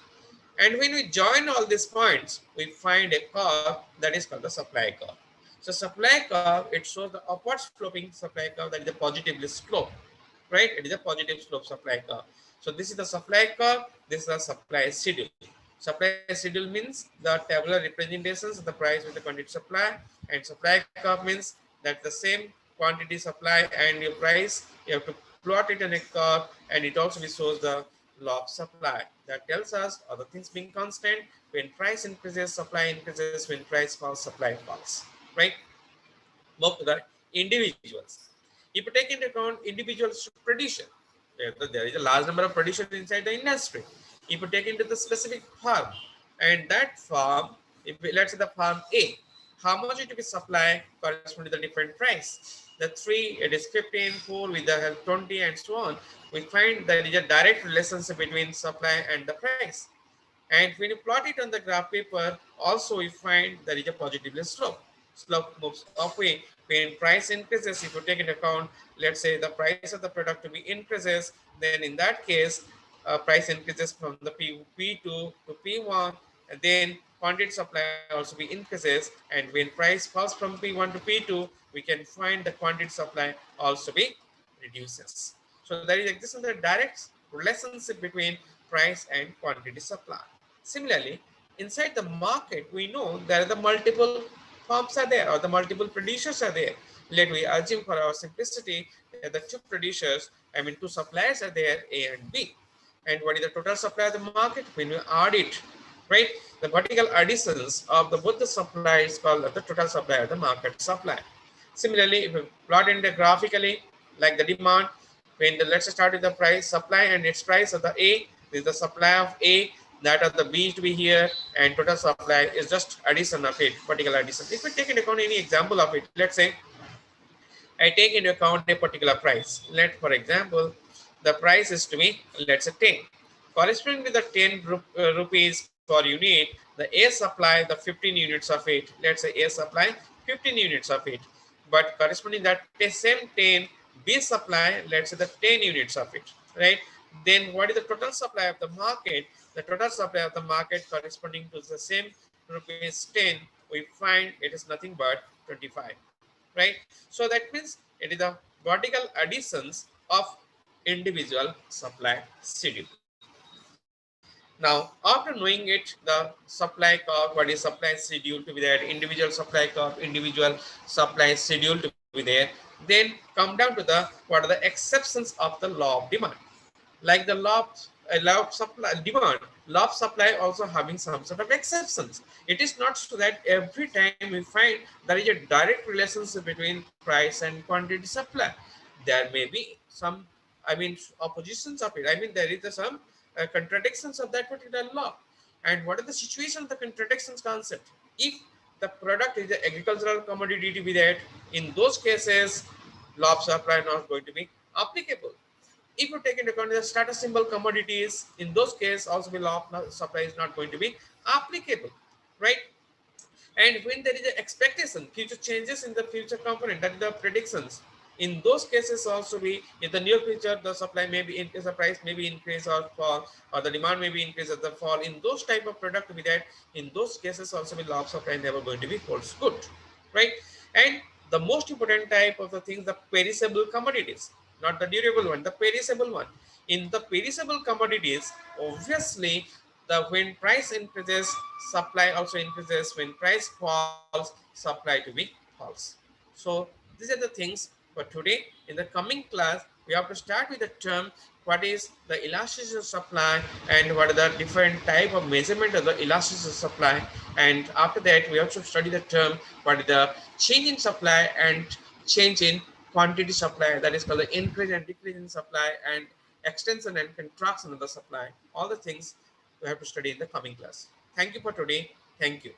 And when we join all these points, we find a curve that is called the supply curve. So supply curve, it shows the upward sloping supply curve, that is the positively slope, right? It is a positive slope supply curve. So this is the supply curve, this is the supply schedule. Supply schedule means the tabular representations of the price with the quantity supply, and supply curve means that the same quantity supply and your price, you have to plot it in a curve, and it also shows the law of supply that tells us other things being constant, when price increases supply increases, when price falls supply falls, right? Move to the individuals. If you take into account individuals production, there is a large number of production inside the industry. If you take into the specific farm, and that farm, if let's say the farm A, how much it will be supply corresponding to the different price. The 3, it is 15, 4 with the help 20 and so on. We find there is a direct relationship between supply and the price. And when you plot it on the graph paper, also we find there is a positive slope. Slope moves upward when price increases. If you take into account, let's say the price of the product to be increases, then in that case, price increases from the P2 to P1, and then quantity supply also be increases. And when price falls from P1 to P2, we can find the quantity supply also be reduces. So there is exists the direct relationship between price and quantity supply. Similarly, inside the market, we know there are the multiple firms are there, or the multiple producers are there. Let we assume for our simplicity that the two producers, two suppliers are there, A and B. And what is the total supply of the market? When we add it, right? The vertical additions of the both the supply is called the total supply of the market supply. Similarly, if we plot in the graphically like the demand, when the let's start with the price supply and its price of the A, this is the supply of A, that of the B to be here, and total supply is just addition of it, particular addition. If we take into account any example of it, let's say I take into account a particular price. Let, for example, the price is to be, let's say 10. Corresponding with the 10 rupees per unit, the A supply the 15 units of it. Let's say A supply 15 units of it. But corresponding that same 10, B supply, let's say the 10 units of it, right? Then what is the total supply of the market? The total supply of the market corresponding to the same rupees 10, we find it is nothing but 25, right? So that means it is the vertical additions of individual supply schedule. Now, after knowing it, the supply curve, what is supply schedule to be there, individual supply curve, individual supply schedule to be there, then come down to the what are the exceptions of the law of demand. Like the law of supply demand, law of supply also having some sort of exceptions. It is not so that every time we find there is a direct relationship between price and quantity supply. There may be some, oppositions of it. There is some contradictions of that particular law. And what is the situation of the contradictions concept? If the product is an agricultural commodity to be that, in those cases, law of supply not going to be applicable. If you take into account the status symbol commodities, in those cases also the law of supply is not going to be applicable, right? And when there is an expectation, future changes in the future component, that is the predictions. In those cases also we, in the near future, the supply may be increase, the price may be increase or fall, or the demand may be increase or the fall. In those type of product with that, in those cases also the law of supply never going to be holds good, right? And the most important type of the things, the perishable commodities, not the durable one, the perishable one. In the perishable commodities, obviously the when price increases, supply also increases. When price falls, supply to be falls. So these are the things for today. In the coming class, we have to start with the term what is the elasticity of supply and what are the different type of measurement of the elasticity of supply. And after that, we have to study the term what is the change in supply and change in quantity supply. That is called the increase and decrease in supply and extension and contraction of the supply. All the things we have to study in the coming class. Thank you for today. Thank you.